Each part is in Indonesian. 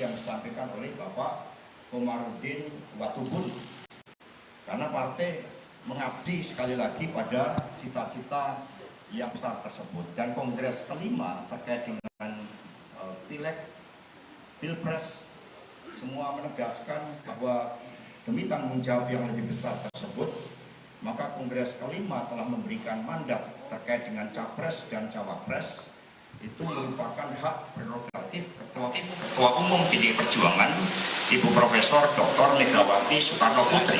seperti yang disampaikan oleh Bapak Komarudin Watubun. Karena partai mengabdi sekali lagi pada cita-cita yang besar tersebut. Dan kongres kelima terkait dengan pileg, pilpres, semua menegaskan bahwa demi tanggung jawab yang lebih besar tersebut, maka kongres kelima telah memberikan mandat terkait dengan capres dan cawapres. Itu merupakan hak prerogatif Ketua Umum PDI Perjuangan, Ibu Profesor Dr. Megawati Soekarno Putri.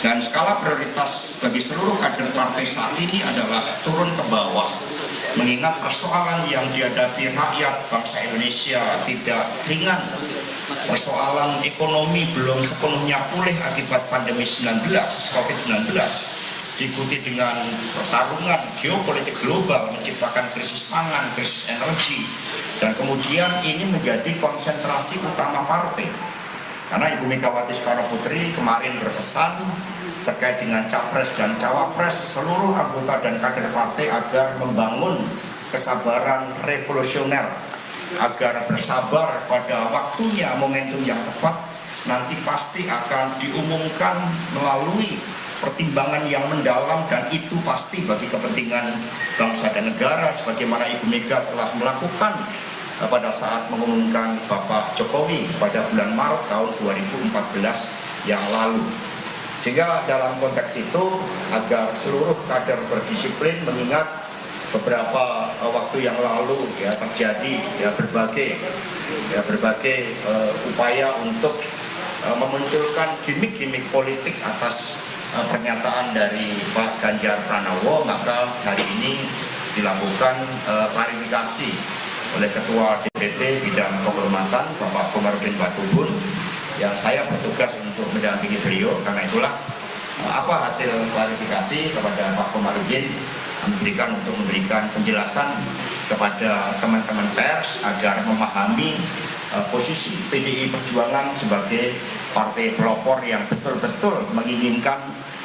Dan skala prioritas bagi seluruh kader partai saat ini adalah turun ke bawah, mengingat persoalan yang dihadapi rakyat bangsa Indonesia tidak ringan. Persoalan ekonomi belum sepenuhnya pulih akibat pandemi COVID-19, diikuti dengan pertarungan geopolitik global menciptakan krisis pangan, krisis energi, dan kemudian ini menjadi konsentrasi utama partai. Karena Ibu Megawati Soekarno Putri kemarin berpesan terkait dengan capres dan cawapres seluruh anggota dan kader partai agar membangun kesabaran revolusioner, agar bersabar pada waktunya, momentum yang tepat nanti pasti akan diumumkan melalui pertimbangan yang mendalam, dan itu pasti bagi kepentingan bangsa dan negara sebagaimana Ibu Mega telah melakukan pada saat mengumumkan Bapak Jokowi pada bulan Maret tahun 2014 yang lalu. Sehingga dalam konteks itu agar seluruh kader berdisiplin, mengingat beberapa waktu yang lalu terjadi berbagai upaya untuk memunculkan gimmick-gimmick politik atas pernyataan dari Pak Ganjar Pranowo, maka hari ini dilakukan klarifikasi oleh Ketua DPP Bidang Kehormatan Bapak Komarudin Watubun, yang saya bertugas untuk mendampingi beliau. Karena itulah apa hasil klarifikasi kepada Pak Komarudin memberikan penjelasan kepada teman-teman pers agar memahami posisi PDI Perjuangan sebagai partai pelopor yang betul-betul menginginkan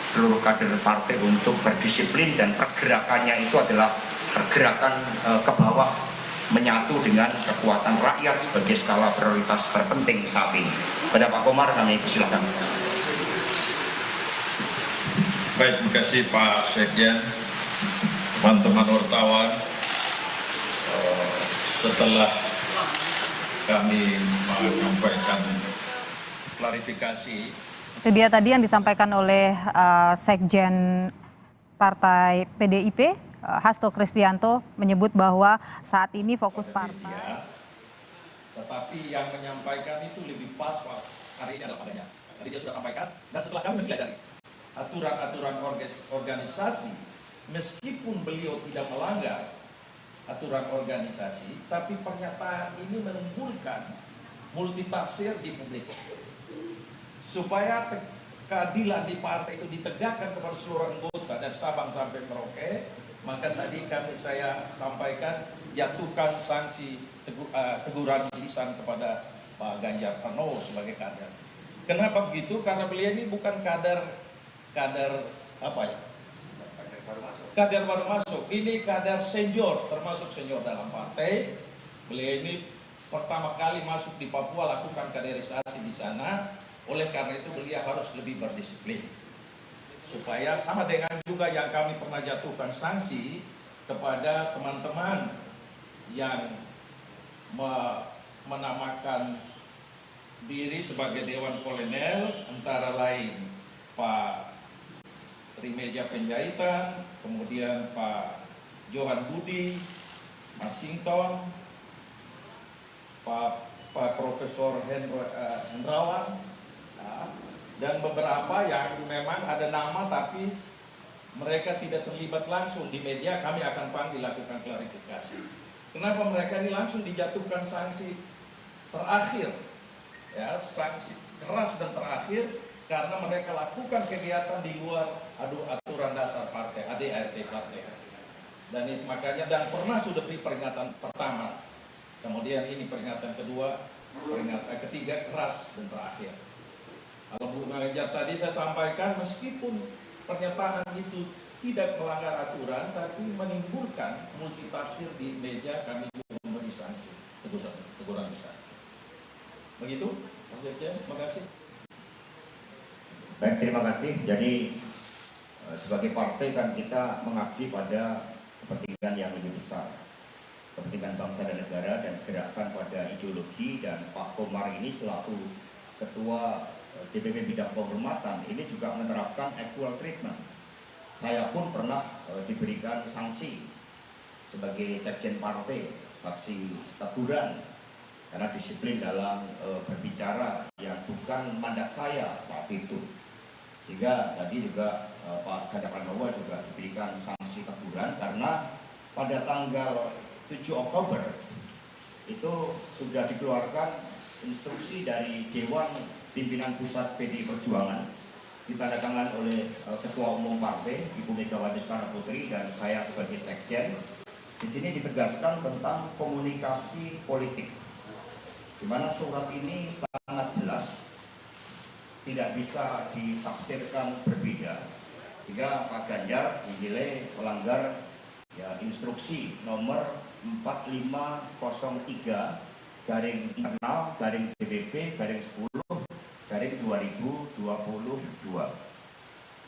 seluruh kader partai untuk berdisiplin, dan pergerakannya itu adalah pergerakan ke bawah, menyatu dengan kekuatan rakyat sebagai skala prioritas terpenting saat ini. Pada Pak Komar kami persilakan. Baik, terima kasih Pak Sekjen, teman-teman wartawan. Setelah kami menyampaikan klarifikasi, itu dia tadi yang disampaikan oleh Sekjen Partai PDIP, Hasto Kristianto, menyebut bahwa saat ini fokus partai. Tetapi yang menyampaikan itu lebih pas hari ini adalah padanya. Tadi dia sudah sampaikan, dan setelah kami menilai dari aturan-aturan organisasi, meskipun beliau tidak melanggar aturan organisasi, tapi pernyataan ini menimbulkan multitafsir di publik. Supaya keadilan di partai itu ditegakkan kepada seluruh anggota dan Sabang sampai Merauke, maka tadi saya sampaikan jatuhkan sanksi teguran lisan kepada Pak Ganjar Pranowo sebagai kader. Kenapa begitu? Karena beliau ini bukan kader apa ya? Kader baru masuk. Ini kader senior, termasuk senior dalam partai. Beliau ini pertama kali masuk di Papua, lakukan kaderisasi di sana. Oleh karena itu beliau harus lebih berdisiplin. Supaya sama dengan juga yang kami pernah jatuhkan sanksi kepada teman-teman yang menamakan diri sebagai Dewan Kolonel, antara lain Pak Trimedia Penjahitan, kemudian Pak Johan Budi, Mas Sington, Pak Profesor Hendrawan, dan beberapa yang memang ada nama tapi mereka tidak terlibat langsung di media, kami akan panggil lakukan klarifikasi. Kenapa mereka ini langsung dijatuhkan sanksi terakhir, ya, sanksi keras dan terakhir, karena mereka lakukan kegiatan di luar aturan dasar partai, ADART partai. Dan itu makanya, dan pernah sudah beri peringatan pertama, kemudian ini peringatan kedua, peringatan ketiga keras dan terakhir. Kalau Bu Ganjar tadi saya sampaikan, meskipun pernyataan itu tidak melanggar aturan, tapi menimbulkan multitafsir di media, kami juga memberi sanksi teguran besar. Begitu, Mas Sekjen, terima kasih. Baik, terima kasih. Jadi sebagai partai kan kita mengabdi pada kepentingan yang lebih besar, kepentingan bangsa dan negara, dan gerakan pada ideologi. Dan Pak Komar ini selaku Ketua DPP Bidang Kehormatan ini juga menerapkan equal treatment. Saya pun pernah diberikan sanksi sebagai sekjen partai, sanksi teguran karena disiplin dalam berbicara yang bukan mandat saya saat itu. Sehingga tadi juga Pak Ganjar Pranowo juga diberikan sanksi teguran karena pada tanggal 7 Oktober itu sudah dikeluarkan instruksi dari Dewan Pimpinan Pusat PDI Perjuangan, ditandatangani oleh Ketua Umum Partai Ibu Megawati Soekarno Putri dan saya sebagai sekjen. Di sini ditegaskan tentang komunikasi politik, di mana surat ini sangat jelas, tidak bisa ditafsirkan berbeda. Jika Pak Ganjar dinilai melanggar instruksi nomor 4503-DPP-10-2022.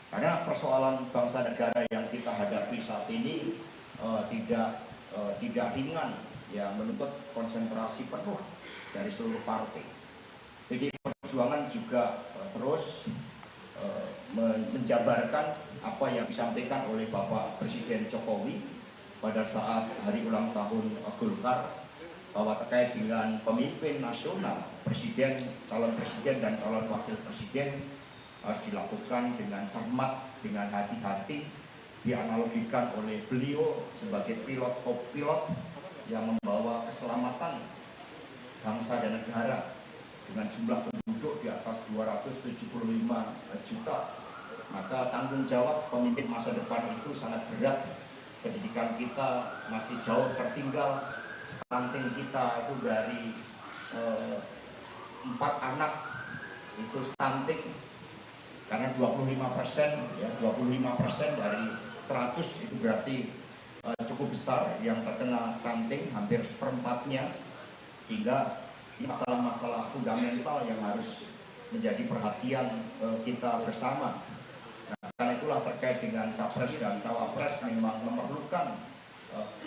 Karena persoalan bangsa negara yang kita hadapi saat ini tidak ringan, yang menuntut konsentrasi penuh dari seluruh partai. Jadi Perjuangan juga terus menjabarkan apa yang disampaikan oleh Bapak Presiden Jokowi pada saat hari ulang tahun Golkar, bahwa terkait dengan pemimpin nasional, presiden, calon presiden dan calon wakil presiden harus dilakukan dengan cermat, dengan hati-hati, dianalogikan oleh beliau sebagai pilot kopilot yang membawa keselamatan bangsa dan negara dengan jumlah penduduk di atas 275 juta. Maka tanggung jawab pemimpin masa depan itu sangat berat. Pendidikan kita masih jauh tertinggal, stunting kita itu dari 4 anak itu stunting, karena 25% ya, 25% dari 100 itu berarti cukup besar yang terkena stunting, hampir seperempatnya. Sehingga ini masalah-masalah fundamental yang harus menjadi perhatian kita bersama. Nah, karena itulah terkait dengan capres dan cawapres memang memerlukan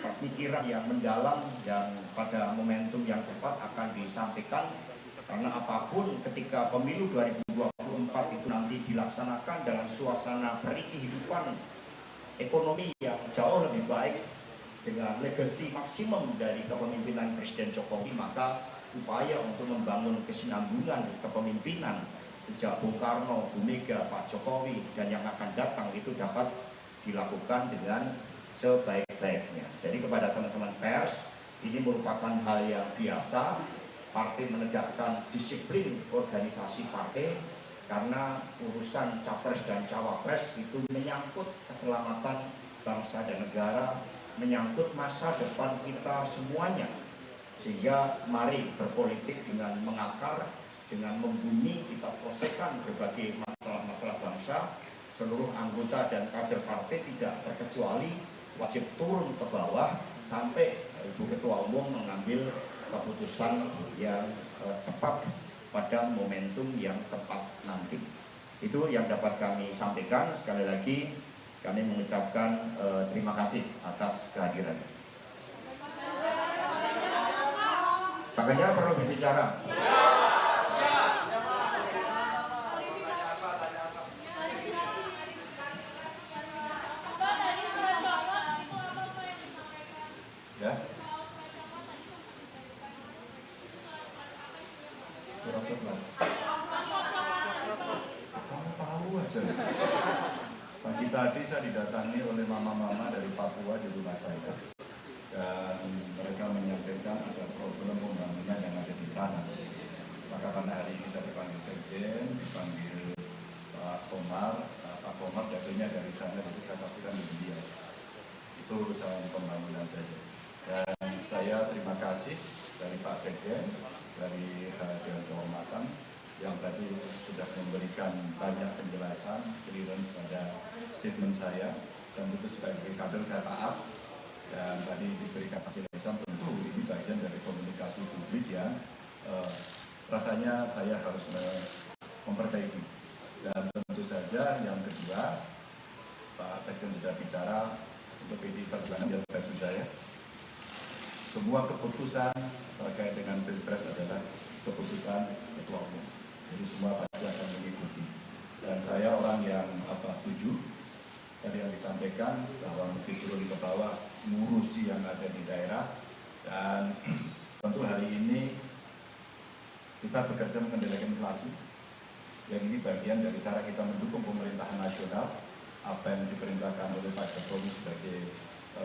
pemikiran yang mendalam dan pada momentum yang tepat akan disampaikan. Karena apapun ketika pemilu 2024 itu nanti dilaksanakan dalam suasana peri kehidupan ekonomi yang jauh lebih baik dengan legasi maksimum dari kepemimpinan Presiden Jokowi, maka upaya untuk membangun kesinambungan kepemimpinan sejak Bung Karno, Bu Mega, Pak Jokowi dan yang akan datang itu dapat dilakukan dengan sebaik-baiknya. Jadi kepada teman-teman pers, ini merupakan hal yang biasa. Partai menegakkan disiplin organisasi partai karena urusan capres dan cawapres itu menyangkut keselamatan bangsa dan negara, menyangkut masa depan kita semuanya. Sehingga mari berpolitik dengan mengakar, dengan membumi, kita selesaikan berbagai masalah-masalah bangsa. Seluruh anggota dan kader partai tidak terkecuali wajib turun ke bawah sampai Ibu Ketua Umum mengambil keputusan yang tepat pada momentum yang tepat nanti. Itu yang dapat kami sampaikan. Sekali lagi kami mengucapkan terima kasih atas kehadiran. Pak Ganjar perlu berbicara. Ya. Curhat-curhat. Kamu tahu aja. Pagi tadi saya didatangi oleh mama-mama dari Papua di rumah saya. Dan mereka menyampaikan ada problem pembangunan yang ada di sana. Maka karena hari ini saya dipanggil sekjen, dipanggil Pak Komar. Pak Komar dapilnya dari sana, jadi saya pastikan di dia. Itu urusan pembangunan saja. Dan saya terima kasih dari Pak Sekjen, dari Dewan Kehormatan yang tadi sudah memberikan banyak penjelasan, clearance pada statement saya, dan itu sebagai kader saya taat. Dan tadi diberikan saksi lisan, tentu ini bagian dari komunikasi publik yang rasanya saya harus memperbaiki. Dan tentu saja yang kedua, Pak Sekjen sudah bicara untuk PDI Perjuangan di baju saya. Semua keputusan terkait dengan Pilpres adalah keputusan Ketua Umum. Jadi semua pasti akan mengikuti. Dan saya orang yang setuju tadi yang disampaikan bahwa mesti turun ke bawah, ngurusi yang ada di daerah. Dan tentu hari ini kita bekerja mengendalikan inflasi. Yang ini bagian dari cara kita mendukung pemerintahan nasional. Apa yang diperintahkan oleh Pak Jokowi sebagai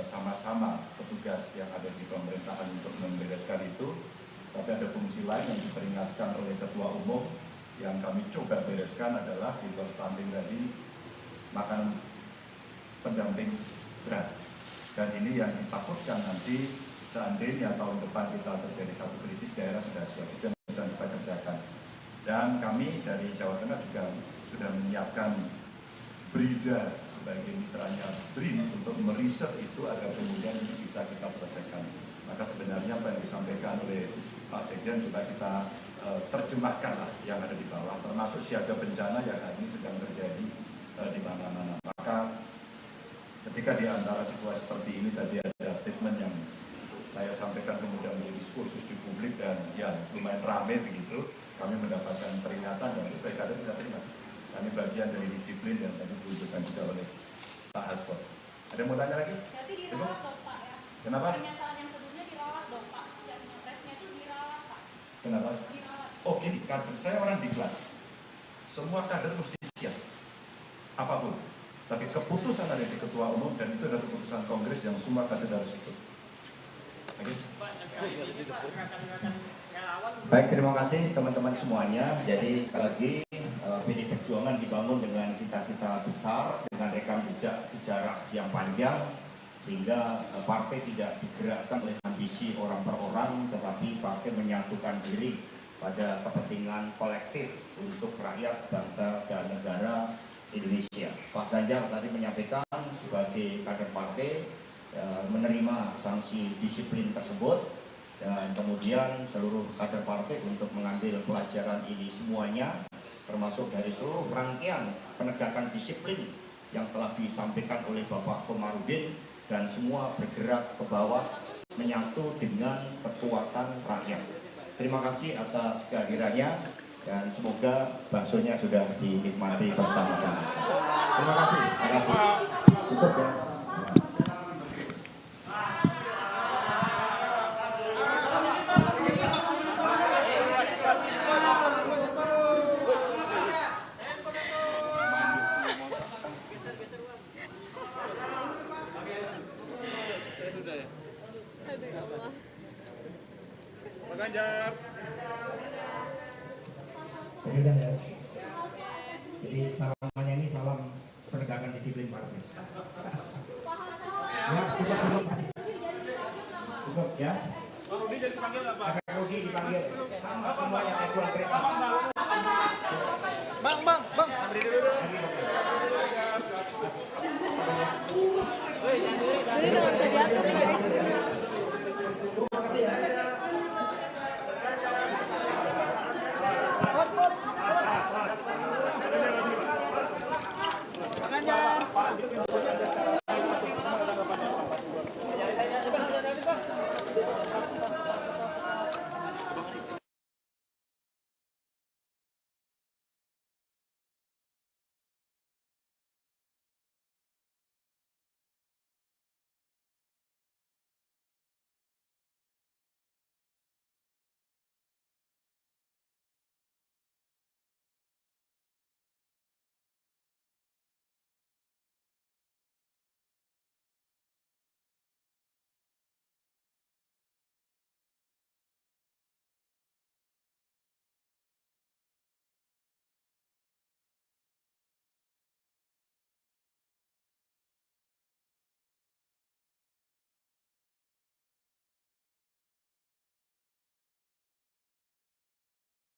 sama-sama petugas yang ada di pemerintahan untuk membereskan itu. Tapi ada fungsi lain yang diperingatkan oleh Ketua Umum yang kami coba bereskan adalah di luar stunting tadi, makanan pendamping beras. Dan ini yang ditakutkan nanti seandainya tahun depan kita terjadi satu krisis, daerah sudah siap, itu yang sedang kita kerjakan. Dan kami dari Jawa Tengah juga sudah menyiapkan BRIDA sebagai mitranya BRIN untuk meriset itu agar kemudian bisa kita selesaikan. Maka sebenarnya apa yang disampaikan oleh Pak Sekjen coba kita terjemahkanlah yang ada di bawah, termasuk siaga bencana yang hari ini sedang terjadi di mana-mana. Maka ketika di antara situasi seperti ini tadi ada statement yang saya sampaikan kemudian menjadi diskursus di publik dan ya lumayan ramai begitu, kami mendapatkan peringatan dan itu PKD tidak terima. Kami bagian dari disiplin yang tadi ditunjukkan juga oleh Pak Hasto. Ada yang mau tanya lagi? Berarti dirawat dong Pak ya? Kenapa? Pernyataan yang sebelumnya dirawat dong Pak. Presnya itu dirawat Pak. Kenapa? Dirawat. Oh gini, kader saya orang diklat. Semua kader mesti siap. Apapun. Tapi keputusan ada di Ketua Umum dan itu adalah keputusan Kongres yang semua kader harus ikut. Oke? Baik, terima kasih teman-teman semuanya. Jadi sekali lagi PDI Perjuangan dibangun dengan cita-cita besar, dengan rekam jejak sejarah yang panjang, sehingga partai tidak digerakkan oleh ambisi orang per orang, tetapi partai menyatukan diri pada kepentingan kolektif untuk rakyat, bangsa, dan negara Indonesia. Pak Ganjar tadi menyampaikan sebagai kader partai menerima sanksi disiplin tersebut, dan kemudian seluruh kader partai untuk mengambil pelajaran ini semuanya, termasuk dari seluruh rangkaian penegakan disiplin yang telah disampaikan oleh Bapak Komarudin, dan semua bergerak ke bawah menyatu dengan kekuatan rakyat. Terima kasih atas kehadirannya dan semoga baksonya sudah dinikmati bersama-sama. Terima kasih. Terima kasih. Cukup ya. Ganjar. Sudah ya. Jadi salamnya ini salam penegakan disiplin partai. Ya, cukup ya. Bang Rudi jadi dipanggil nggak Pak? Pak Rudi dipanggil. Sama semuanya equal treatment. Bang. Beri dulu. Ini nggak bisa diatur nih guys. Terima kasih ya.